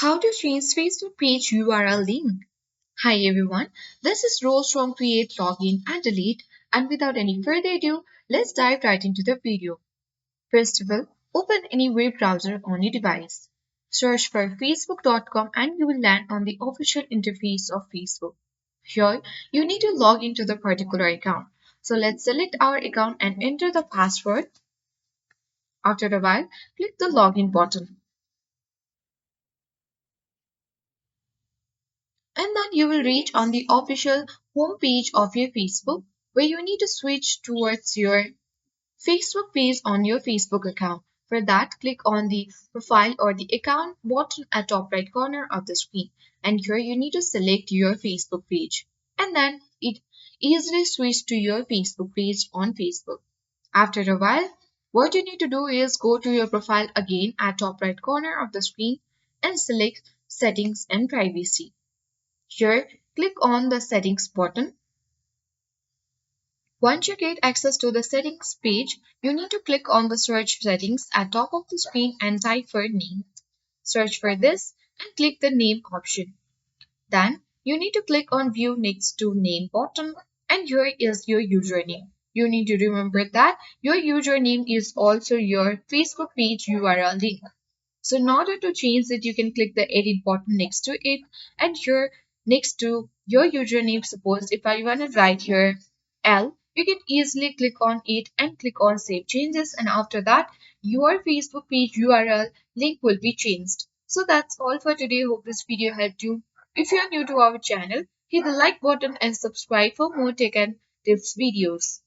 How to change Facebook page URL link. Hi everyone, this is Rose from Create, Login and Delete, and without any further ado, let's dive right into the video. First of all, open any web browser on your device. Search for facebook.com and you will land on the official interface of Facebook. Here, you need to log into the particular account. So let's select our account and enter the password. After a while, click the login button. And then you will reach on the official home page of your Facebook where you need to switch towards your Facebook page on your Facebook account. For that, click on the profile or the account button at top right corner of the screen. And here you need to select your Facebook page. And then it easily switch to your Facebook page on Facebook. After a while, what you need to do is go to your profile again at top right corner of the screen and select settings and privacy. Here, click on the settings button. Once you get access to the settings page, you need to click on the search settings at top of the screen and type for name. Search for this and click the name option. Then you need to click on view next to name button and here is your username. You need to remember that your username is also your Facebook page URL link. So in order to change it, you can click the edit button next to it and here next to your username, suppose if I want to write here L, you can easily click on it and click on save changes and after that your Facebook page URL link will be changed. So that's all for today. Hope this video helped you. If you are new to our channel, hit the like button and subscribe for more tech and tips videos.